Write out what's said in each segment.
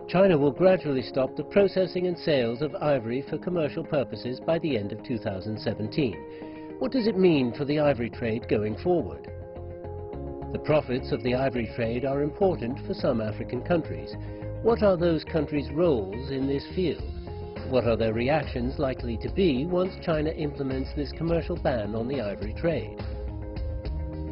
China will gradually stop the processing and sales of ivory for commercial purposes by the end of 2017. What does it mean for the ivory trade going forward? The profits of the ivory trade are important for some African countries. What are those countries' roles in this field? What are their reactions likely to be once China implements this commercial ban on the ivory trade?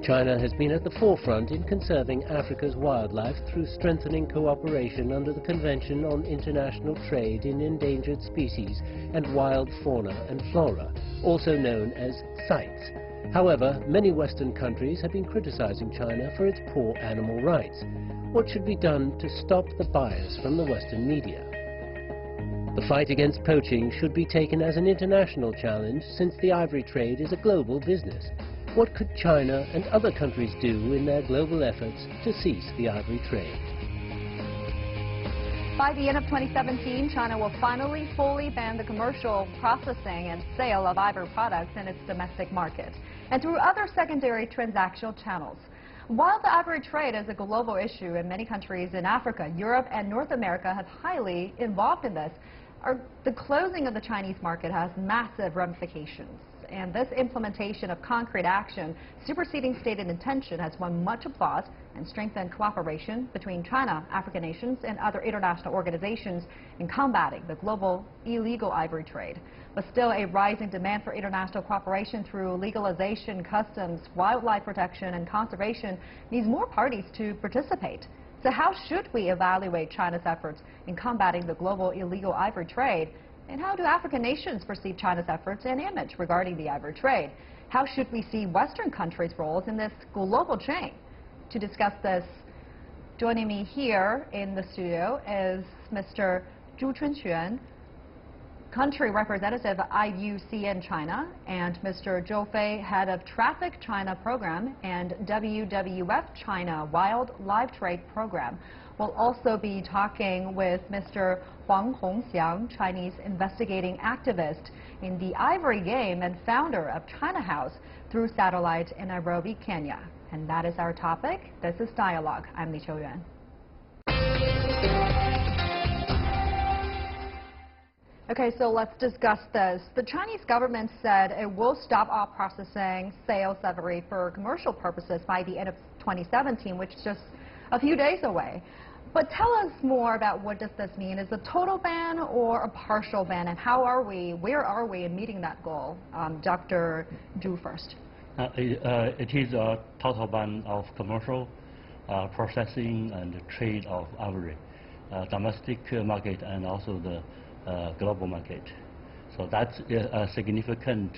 China has been at the forefront in conserving Africa's wildlife through strengthening cooperation under the Convention on International Trade in Endangered Species and Wild Fauna and Flora, also known as CITES. However, many Western countries have been criticizing China for its poor animal rights. What should be done to stop the bias from the Western media? The fight against poaching should be taken as an international challenge since the ivory trade is a global business. What could China and other countries do in their global efforts to cease the ivory trade? By the end of 2017, China will finally fully ban the commercial processing and sale of ivory products in its domestic market and through other secondary transactional channels. While the ivory trade is a global issue in many countries in Africa, Europe and North America have highly involved in this, the closing of the Chinese market has massive ramifications. And this implementation of concrete action, superseding stated intention, has won much applause and strengthened cooperation between China, African nations, and other international organizations in combating the global illegal ivory trade. But still, a rising demand for international cooperation through legalization, customs, wildlife protection, and conservation needs more parties to participate. So how should we evaluate China's efforts in combating the global illegal ivory trade? And how do African nations perceive China's efforts and image regarding the ivory trade? How should we see Western countries' roles in this global chain? To discuss this, joining me here in the studio is Mr. Zhu Chunquan, Country Representative IUCN China, and Mr. Zhou Fei, Head of Traffic China Program and WWF China Wildlife Trade Program. We'll also be talking with Mr. Huang Hongxiang, Chinese investigating activist in the ivory game and founder of China House, through satellite in Nairobi, Kenya. And that is our topic. This is Dialogue. I'm Li Qiuyuan. Okay, so let's discuss this. The Chinese government said it will stop all processing, sales of ivory for commercial purposes by the end of 2017, which is just a few days away. But tell us more about what does this mean. Is it a total ban or a partial ban, and where are we in meeting that goal? Dr. Zhu first. It is a total ban of commercial processing and trade of ivory, domestic market and also the global market. So that's a significant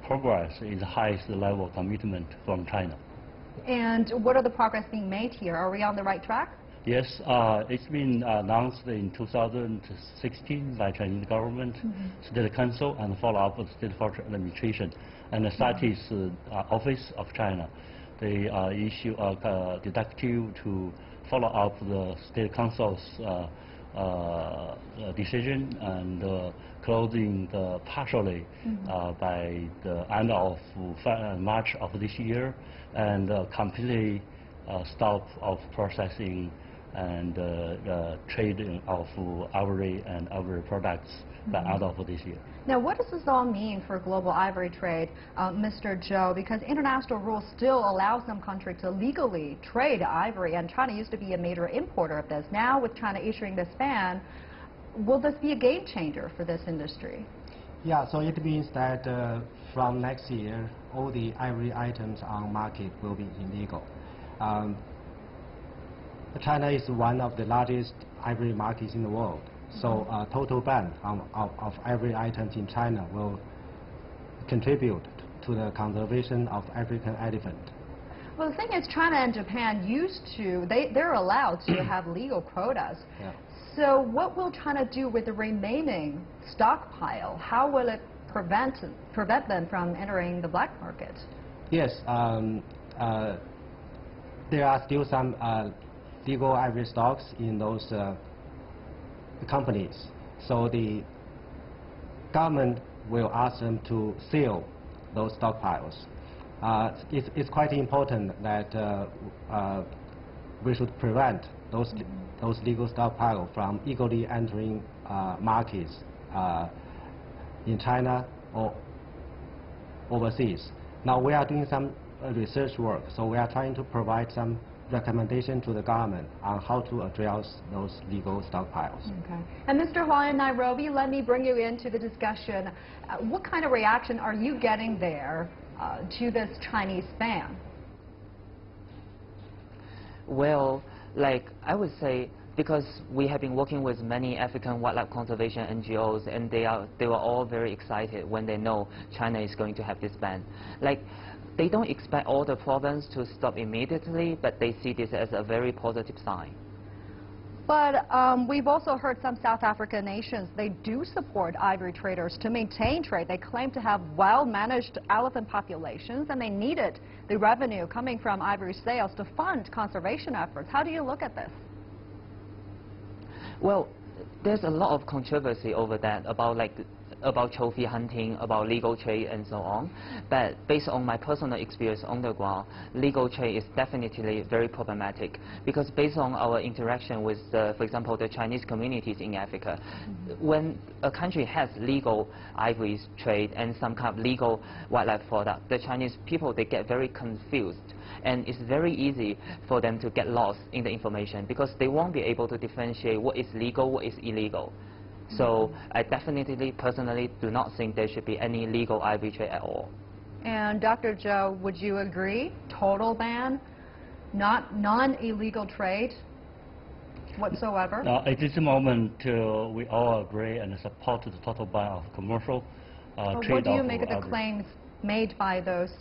progress, is the highest level commitment from China. And what are the progress being made here? Are we on the right track? Yes, it's been announced in 2016 by Chinese government, State Council, and follow up with State Forest Administration and the CITES Office of China. They issue a directive to follow up the State Council's decision and closing partially by the end of March of this year, and completely stop of processing and trading of ivory and ivory products by end of this year. Now, what does this all mean for global ivory trade, Mr. Zhou? Because international rules still allow some countries to legally trade ivory, and China used to be a major importer of this. Now, with China issuing this ban, will this be a game changer for this industry? Yeah, so it means that from next year, all the ivory items on market will be illegal. China is one of the largest ivory markets in the world. So a total ban of ivory items in China will contribute to the conservation of African elephant. Well, the thing is, China and Japan they're allowed to have legal quotas. Yeah. So what will China do with the remaining stockpile? How will it prevent them from entering the black market? Yes, there are still some legal ivory stocks in those companies. So the government will ask them to sell those stockpiles. It's quite important that we should prevent those legal stockpiles from illegally entering markets in China or overseas. Now we are doing some research work, so we are trying to provide some recommendation to the government on how to address those legal stockpiles. Okay. And Mr. Huang in Nairobi, let me bring you into the discussion. What kind of reaction are you getting there to this Chinese ban? Well, like I would say, because we have been working with many African wildlife conservation NGOs, and they were all very excited when they know China is going to have this ban. Like, they don't expect all the province to stop immediately, but they see this as a very positive sign. But we've also heard some South African nations, they do support ivory traders to maintain trade. They claim to have well-managed elephant populations, and they needed the revenue coming from ivory sales to fund conservation efforts. How do you look at this? Well, there's a lot of controversy over that, about trophy hunting, about legal trade and so on. But based on my personal experience on the ground, legal trade is definitely very problematic, because based on our interaction with, for example, the Chinese communities in Africa, when a country has legal ivory trade and some kind of legal wildlife product, the Chinese people, they get very confused. And it's very easy for them to get lost in the information, because they won't be able to differentiate what is legal, what is illegal. So I definitely, personally, do not think there should be any legal ivory trade at all. And Dr. Zhou, would you agree? Total ban, non-illegal trade whatsoever? At this moment, we all agree and support the total ban of commercial trade. What do you make of the claims made by those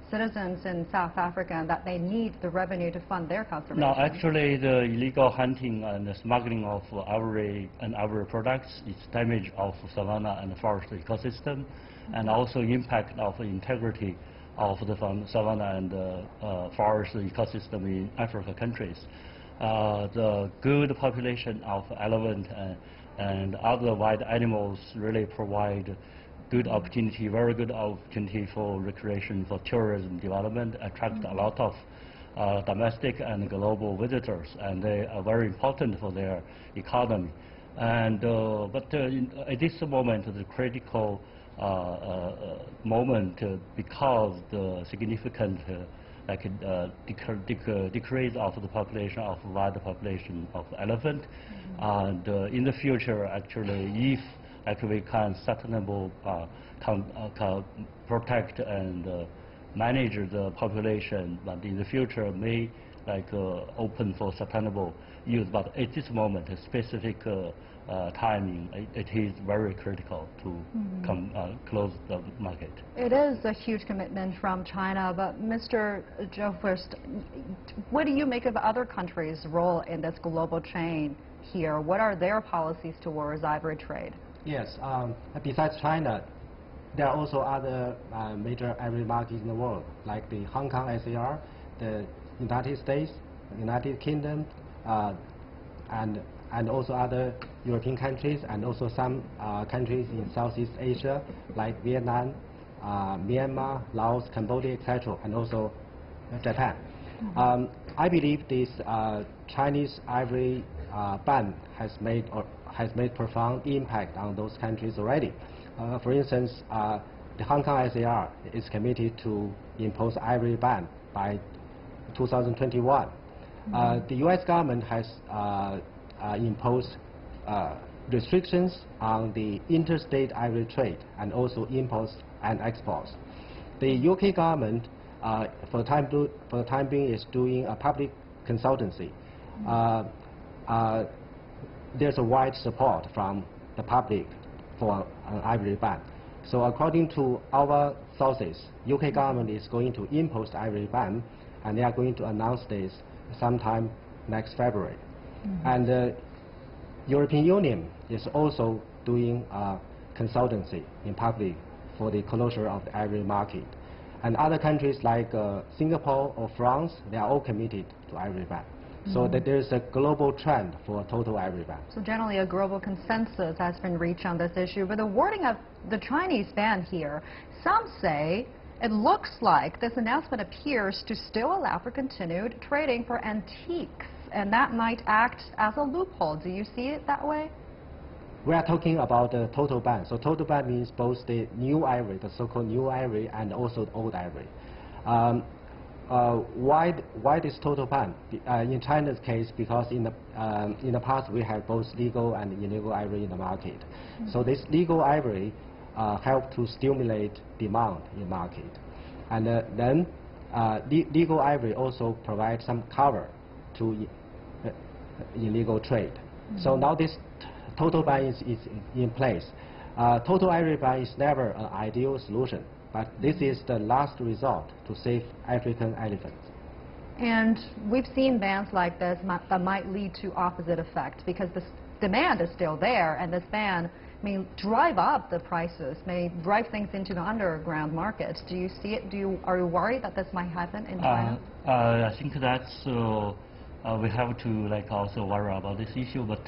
citizens in South Africa that they need the revenue to fund their conservation? No, actually, the illegal hunting and the smuggling of ivory and ivory products is damage of savanna and forest ecosystem, and also impact of the integrity of the savanna and forest ecosystem in African countries. The good population of elephant and other wild animals really provide good opportunity, very good opportunity for recreation, for tourism development, attract a lot of domestic and global visitors, and they are very important for their economy. And at this moment, the critical moment, because the significant decrease of the population of wild population of elephant, and in the future, actually, if we can sustainable protect and manage the population, but in the future may open for sustainable use. But at this moment, a specific timing, it is very critical to close the market. It is a huge commitment from China, but Mr. Zhou first, what do you make of other countries' role in this global chain here? What are their policies towards ivory trade? Yes, besides China, there are also other major ivory markets in the world, like the Hong Kong SAR, the United States, United Kingdom, and also other European countries, and also some countries in Southeast Asia, like Vietnam, Myanmar, Laos, Cambodia, etc., and also Japan. I believe this Chinese ivory ban has made profound impact on those countries already. For instance, the Hong Kong SAR is committed to impose ivory ban by 2021. The U.S. government has imposed restrictions on the interstate ivory trade and also imports and exports. The UK government, for the time being, is doing a public consultancy. There's a wide support from the public for an ivory ban. So according to our sources, UK government is going to impose the ivory ban, and they are going to announce this sometime next February. And the European Union is also doing a consultancy in public for the closure of the ivory market. And other countries like Singapore or France, they are all committed to ivory ban. So that there is a global trend for a total ivory ban. So generally a global consensus has been reached on this issue. But the wording of the Chinese ban here, some say it looks like this announcement appears to still allow for continued trading for antiques, and that might act as a loophole. Do you see it that way? We are talking about the total ban. So total ban means both the new ivory, the so-called new ivory, and also the old ivory. Why this total ban? In China's case, because in the past we had both legal and illegal ivory in the market. So this legal ivory helped to stimulate demand in the market. And then legal ivory also provides some cover to illegal trade. So now this total ban is in place. Total ivory ban is never an ideal solution, but this is the last resort to save African elephants. And we've seen bans like this that might lead to opposite effect, because the demand is still there, and this ban may drive up the prices, may drive things into the underground market. Do you see it? Are you worried that this might happen in China? I think that's we have to also worry about this issue, but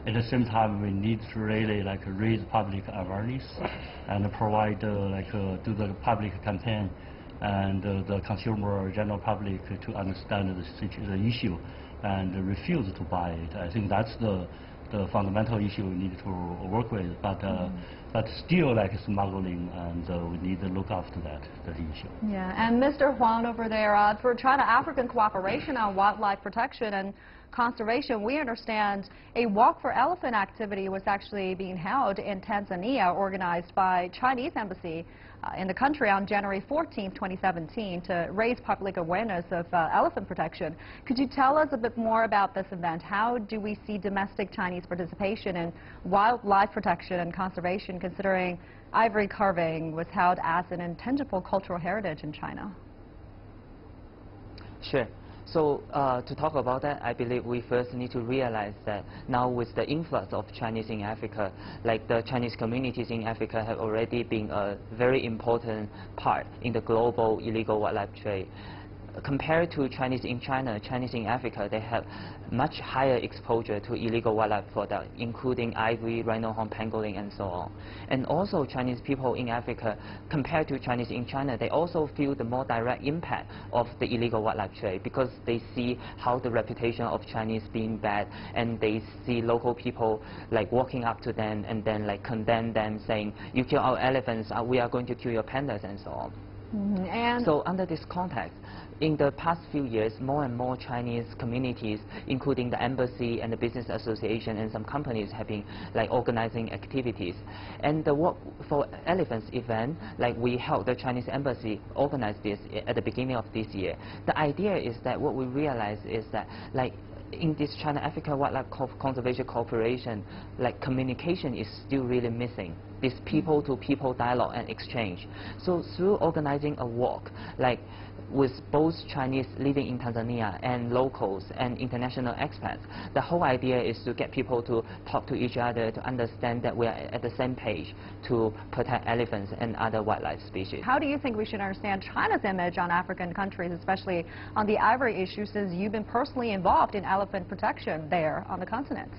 at the same time we need to really raise public awareness and provide do the public campaign and the consumer general public to understand the issue and refuse to buy it. I think that's the fundamental issue we need to work with, but still smuggling, and we need to look after that issue. Yeah, and Mr. Huang over there, for China-African cooperation on wildlife protection and conservation, we understand a Walk for Elephant activity was actually being held in Tanzania, organized by Chinese embassy in the country on January 14, 2017, to raise public awareness of elephant protection. Could you tell us a bit more about this event? How do we see domestic Chinese participation in wildlife protection and conservation, considering ivory carving was held as an intangible cultural heritage in China? Sure. So to talk about that, I believe we first need to realize that now with the influx of Chinese in Africa, the Chinese communities in Africa have already been a very important part in the global illegal wildlife trade. Compared to Chinese in China, Chinese in Africa, they have much higher exposure to illegal wildlife products, including ivory, rhino horn, pangolin, and so on. And also Chinese people in Africa, compared to Chinese in China, they also feel the more direct impact of the illegal wildlife trade, because they see how the reputation of Chinese being bad, and they see local people walking up to them and then condemn them, saying, you kill our elephants, we are going to kill your pandas, and so on. And so under this context, in the past few years, more and more Chinese communities, including the embassy and the business association and some companies, have been organizing activities. And the Walk for Elephants event, we held, the Chinese embassy organized this at the beginning of this year. The idea is that what we realized is that in this China-Africa Wildlife Conservation Cooperation, communication is still really missing. This people-to-people dialogue and exchange. So through organizing a walk, with both Chinese living in Tanzania and locals and international expats, the whole idea is to get people to talk to each other, to understand that we are at the same page to protect elephants and other wildlife species. How do you think we should understand China's image on African countries, especially on the ivory issue, since you've been personally involved in elephant protection there on the continent?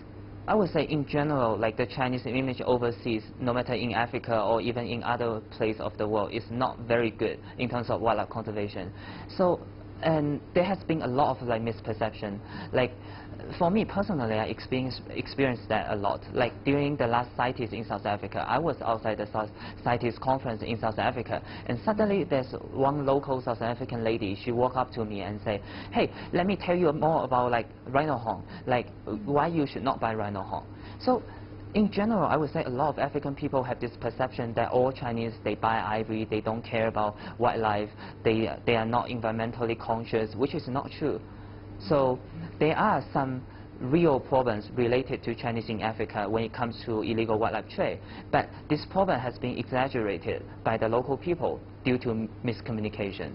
I would say in general, the Chinese image overseas, no matter in Africa or even in other places of the world, is not very good in terms of wildlife conservation. So, and there has been a lot of misperception. For me personally, I experienced that a lot. During the last CITES in South Africa, I was outside the CITES conference in South Africa, and suddenly there's one local South African lady. She walked up to me and said, hey, let me tell you more about rhino horn, why you should not buy rhino horn. So in general, I would say a lot of African people have this perception that all Chinese, they buy ivory, they don't care about wildlife, they are not environmentally conscious, which is not true. So there are some real problems related to Chinese in Africa when it comes to illegal wildlife trade. But this problem has been exaggerated by the local people due to miscommunication.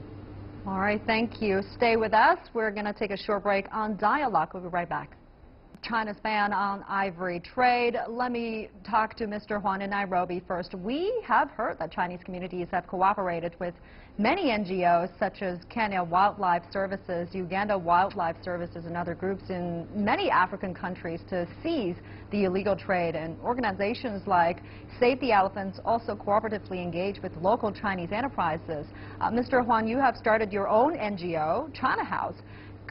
All right, thank you. Stay with us. We're going to take a short break on Dialogue. We'll be right back. China's ban on ivory trade. Let me talk to Mr. Huang in Nairobi first. We have heard that Chinese communities have cooperated with many NGOs such as Kenya Wildlife Services, Uganda Wildlife Services, and other groups in many African countries to seize the illegal trade. And organizations like Save the Elephants also cooperatively engage with local Chinese enterprises. Mr. Huang, you have started your own NGO, China House.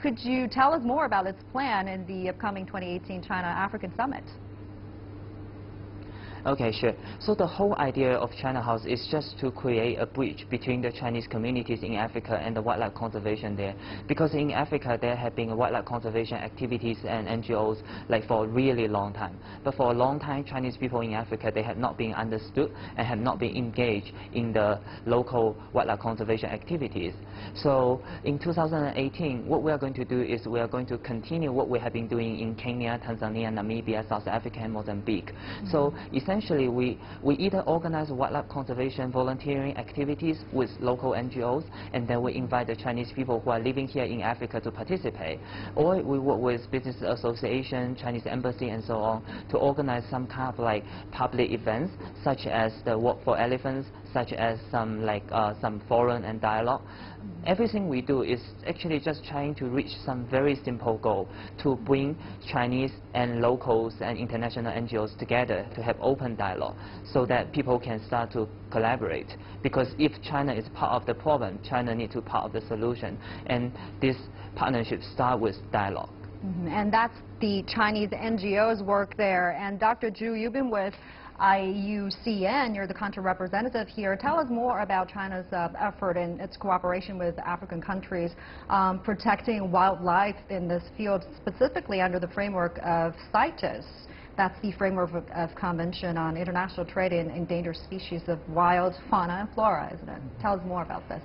Could you tell us more about its plan in the upcoming 2018 China-African Summit? Okay, sure. So the whole idea of China House is just to create a bridge between the Chinese communities in Africa and the wildlife conservation there. Because in Africa, there have been wildlife conservation activities and NGOs like for a really long time. But for a long time, Chinese people in Africa, they have not been understood and have not been engaged in the local wildlife conservation activities. So in 2018, what we are going to do is we are going to continue what we have been doing in Kenya, Tanzania, Namibia, South Africa, and Mozambique. So essentially, we either organize wildlife conservation volunteering activities with local NGOs, and then we invite the Chinese people who are living here in Africa to participate. Or we work with business association, Chinese embassy, and so on to organize some kind of like public events, such as the Walk for Elephants, such as some forum and dialogue. Everything we do is actually just trying to reach some very simple goal, to bring Chinese and locals and international NGOs together to have open dialogue so that people can start to collaborate. Because if China is part of the problem, China needs to be part of the solution. And this partnership starts with dialogue. And that's the Chinese NGOs work there. And Dr. Zhu, you've been with IUCN, you're the country representative here. Tell us more about China's effort and its cooperation with African countries protecting wildlife in this field, specifically under the framework of CITES. That's the framework of Convention on International Trade in Endangered Species of Wild Fauna and Flora, isn't it? Tell us more about this.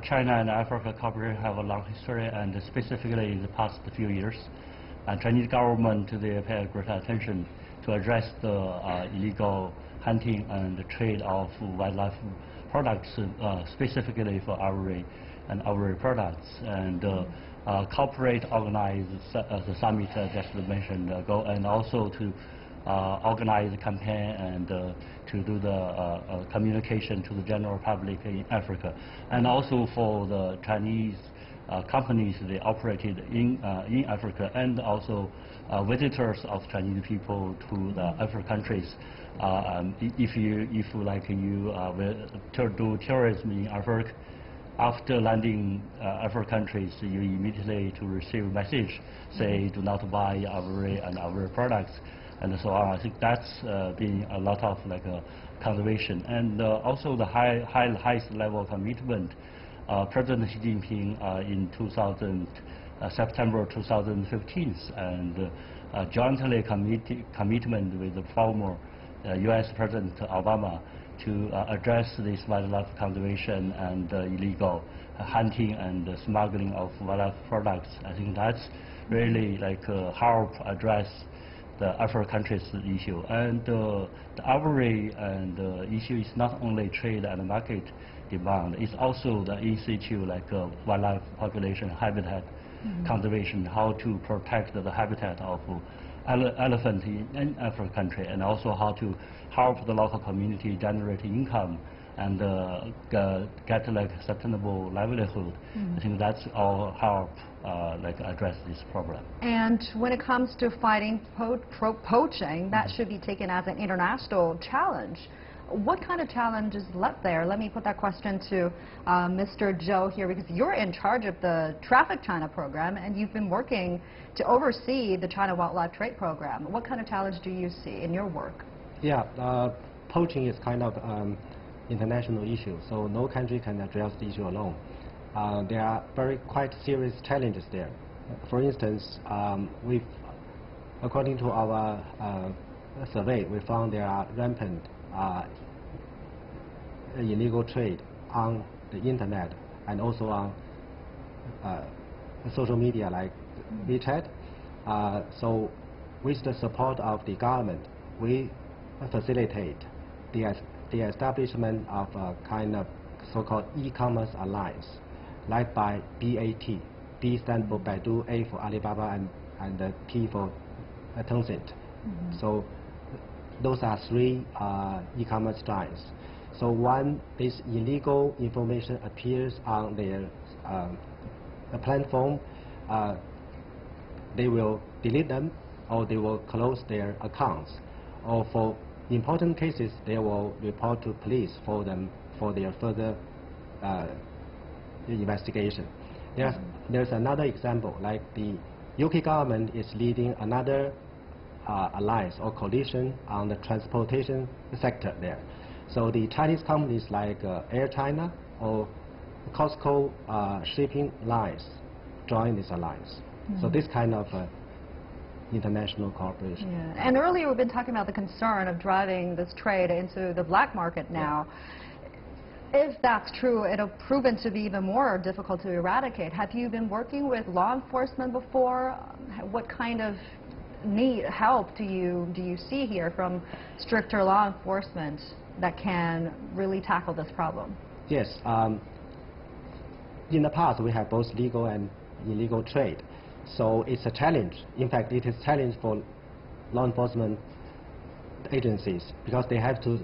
China and Africa cooperation have a long history, and specifically in the past few years, Chinese government they pay great attention to address the illegal hunting and the trade of wildlife products, specifically for ivory and ivory products. And corporate organize the summit just mentioned ago, and also to organize a campaign and to do the communication to the general public in Africa. And also for the Chinese companies they operated in Africa, and also visitors of Chinese people to the African countries. If you do tourism in Africa, after landing African countries, you immediately to receive a message say do not buy ivory and ivory products and so on. I think that's been a lot of conservation, and also the highest level of commitment. President Xi Jinping in September 2015 and jointly commitment with the former U.S. President Obama to address this wildlife conservation and illegal hunting and smuggling of wildlife products. I think that's really help address the African countries issue. And the ivory and issue is not only trade and market demand, it's also the in situ wildlife population habitat conservation, how to protect the habitat of elephant in African country, and also how to help the local community generate income and get sustainable livelihood. I think that's all help address this problem. And when it comes to fighting poaching, that should be taken as an international challenge. What kind of challenge is left there? Let me put that question to Mr. Zhou here, because you're in charge of the Traffic China program, and you've been working to oversee the China Wildlife Trade Program. What kind of challenge do you see in your work? Yeah, poaching is kind of international issue, so no country can address the issue alone. There are quite serious challenges there. For instance, according to our survey, we found there are rampant illegal trade on the internet and also on social media like WeChat. So with the support of the government, we facilitate the establishment of a kind of so-called e-commerce alliance, led by BAT. B stands for Baidu, A for Alibaba, and T for Tencent. So those are three e-commerce giants. So when this illegal information appears on their platform, they will delete them, or they will close their accounts, or for important cases they will report to police for their further investigation. There's another example, like the UK government is leading another alliance or coalition on the transportation sector there. So the Chinese companies like Air China or Costco shipping lines join this alliance. So this kind of international cooperation. Yeah. And earlier we've been talking about the concern of driving this trade into the black market now. If that's true, it'll proven to be even more difficult to eradicate. Have you been working with law enforcement before? What kind of help do you see here from stricter law enforcement that can really tackle this problem? Yes. In the past, we have both legal and illegal trade. So it's a challenge. In fact, it is a challenge for law enforcement agencies because they have to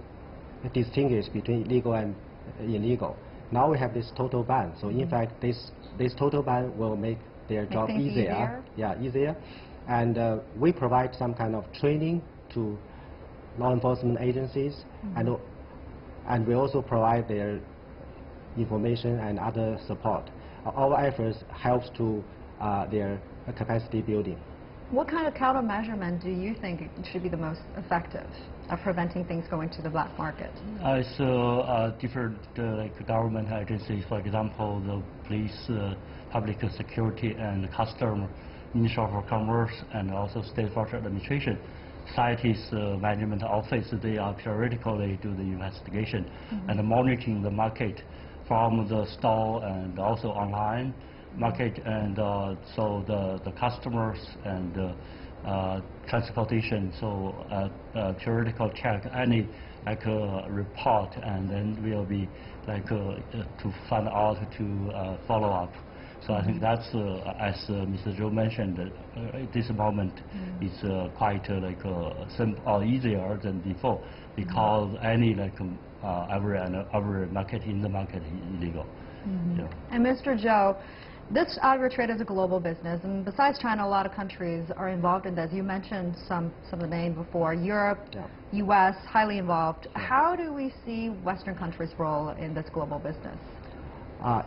distinguish between legal and illegal. Now we have this total ban. So in fact, this total ban will make their job easier. Yeah, easier. And we provide some kind of training to law enforcement agencies, and we also provide their information and other support. Our efforts helps to their capacity building. What kind of countermeasure do you think should be the most effective at preventing things going to the black market? I saw different like government agencies, for example, the police, public security and custom, Ministry of Commerce, and also State Forest Administration. CITES management office, they are periodically do the investigation and monitoring the market from the store and also online market, and so the customers and transportation. So periodical check any like report, and then we'll be like to find out to follow up. So I think that's as Mr. Zhou mentioned, at this moment it's quite like simple or easier than before because any like every market in the market is illegal. Yeah. And Mr. Zhou, this ivory trade is a global business, and besides China, a lot of countries are involved in this. You mentioned some of the names before. Europe, U.S., highly involved. How do we see Western countries' role in this global business?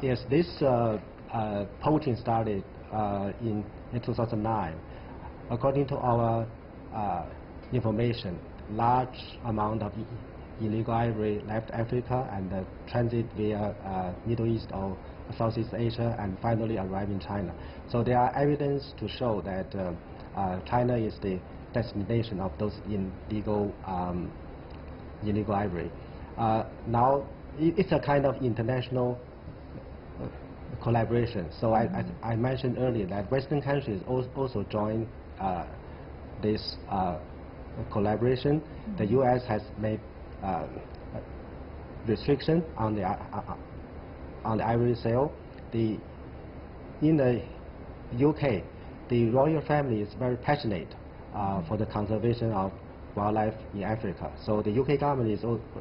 Yes, this poaching started in 2009. According to our information, large amount of illegal ivory left Africa and transit via Middle East or Southeast Asia and finally arrive in China. So there are evidence to show that China is the destination of those illegal ivory. Now it's a kind of international collaboration. So I mentioned earlier that Western countries also join this collaboration. The U.S. has made restriction on the ivory sale. In the UK, the royal family is very passionate for the conservation of wildlife in Africa. So the UK government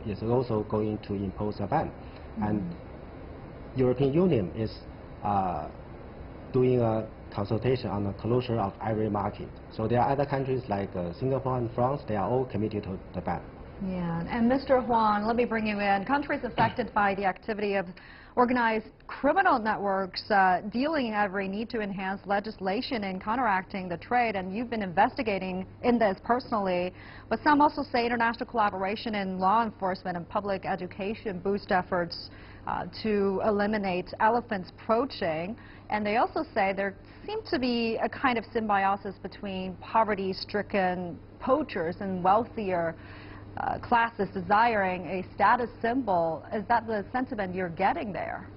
is also going to impose a ban, and European Union is doing a consultation on the closure of ivory market. So there are other countries like Singapore and France. They are all committed to the ban. Yeah, and Mr. Huang, let me bring you in. Countries affected by the activity of organized criminal networks dealing in ivory need to enhance legislation in counteracting the trade, and you've been investigating in this personally. But some also say international collaboration in law enforcement and public education boost efforts to eliminate elephants poaching. And they also say there seems to be a kind of symbiosis between poverty-stricken poachers and wealthier classes desiring a status symbol. Is that the sentiment you're getting there?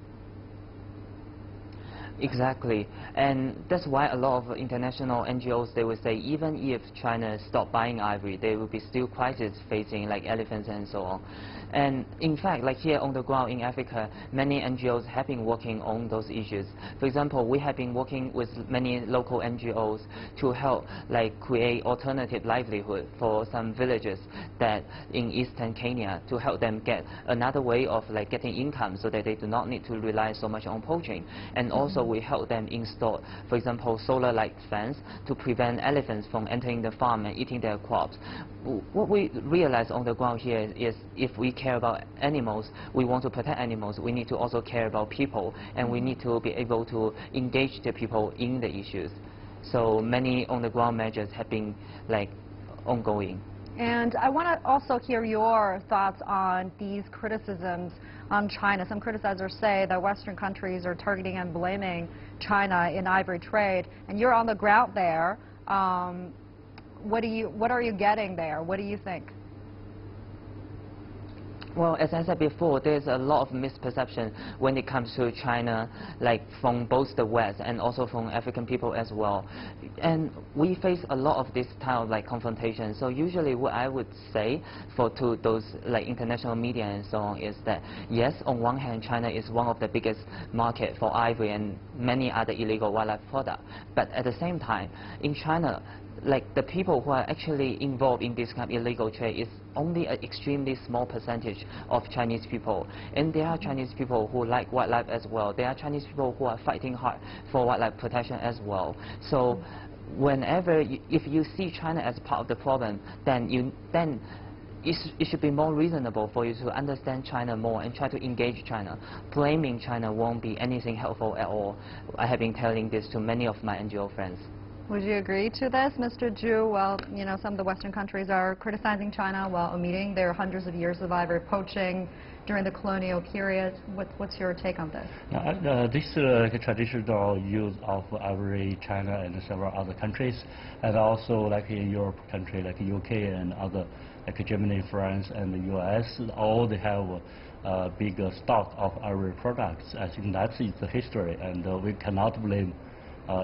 Exactly, and that's why a lot of international NGOs, they will say even if China stopped buying ivory, there will be still crises facing like elephants and so on. And in fact, like here on the ground in Africa, many NGOs have been working on those issues. For example, we have been working with many local NGOs to help like create alternative livelihood for some villages that in eastern Kenya, to help them get another way of like getting income so that they do not need to rely so much on poaching. And also we help them install, for example, solar light fence to prevent elephants from entering the farm and eating their crops. What we realize on the ground here is if we care about animals, we want to protect animals, we need to also care about people, and we need to be able to engage the people in the issues. So many on-the-ground measures have been like ongoing. And I want to also hear your thoughts on these criticisms on China. Some criticizers say that Western countries are targeting and blaming China in ivory trade, and you're on the ground there. What are you getting there? What do you think? Well, as I said before, there's a lot of misperception when it comes to China, like from both the West and also from African people as well. And we face a lot of this type of like confrontation. So usually what I would say to those like international media and so on is that yes, on one hand, China is one of the biggest market for ivory and many other illegal wildlife products. But at the same time, in China, like the people who are actually involved in this kind of illegal trade is only an extremely small percentage of Chinese people. And there are Chinese people who like wildlife as well. There are Chinese people who are fighting hard for wildlife protection as well. So whenever, if you see China as part of the problem, then it should be more reasonable for you to understand China more and try to engage China. Blaming China won't be anything helpful at all. I have been telling this to many of my NGO friends. Would you agree to this, Mr. Zhu? Well, you know, some of the Western countries are criticizing China while omitting their hundreds of years of ivory poaching during the colonial period. What's your take on this? This traditional use of ivory, China and several other countries, and also like in Europe country like UK and other like Germany, France, and the US, all they have a big stock of ivory products. I think that's the history, and we cannot blame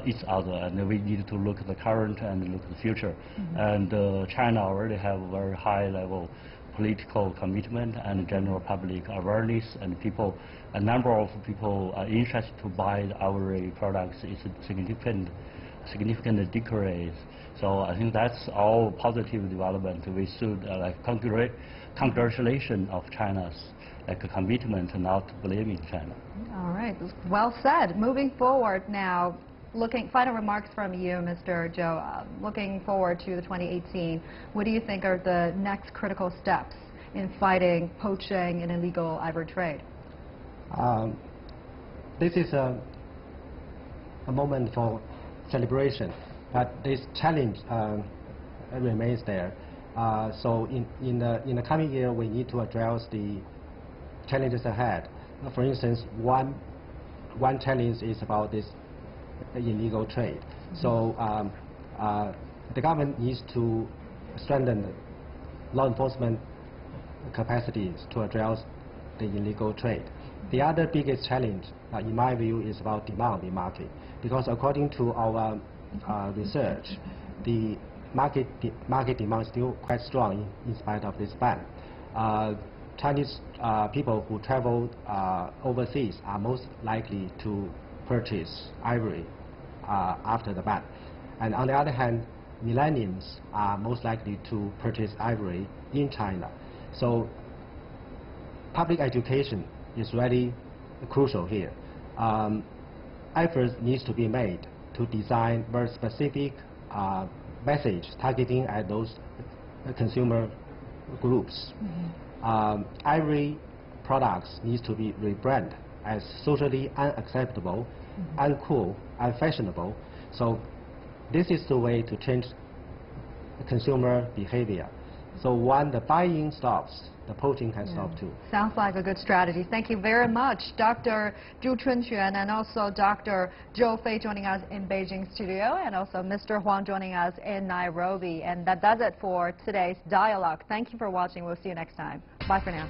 each other, and we need to look at the current and look at the future. And China already have a very high level political commitment and general public awareness, and people, a number of people are interested to buy the ivory products is significant decrease. So I think that's all positive development. We should like congratulations of China's like a commitment, not blaming China. All right, well said. Moving forward now, final remarks from you, Mr. Zhou. Looking forward to the 2018, what do you think are the next critical steps in fighting poaching and illegal ivory trade? This is a moment for celebration, but this challenge remains there. So in the coming year, we need to address the challenges ahead. For instance, one challenge is about this illegal trade. So the government needs to strengthen law enforcement capacities to address the illegal trade. The other biggest challenge, in my view, is about demand in market, because according to our research, the market demand is still quite strong in spite of this ban. Chinese people who travel overseas are most likely to purchase ivory after the ban. And on the other hand, millennials are most likely to purchase ivory in China. So public education is really crucial here. Efforts needs to be made to design very specific message targeting at those consumer groups. Ivory products needs to be rebranded as socially unacceptable, uncool, unfashionable. So this is the way to change consumer behavior. So when the buying stops, the poaching can stop too. Sounds like a good strategy. Thank you very much, Dr. Zhu Chunquan, and also Dr. Zhou Fei joining us in Beijing studio, and also Mr. Huang joining us in Nairobi. And that does it for today's dialogue. Thank you for watching. We'll see you next time. Bye for now.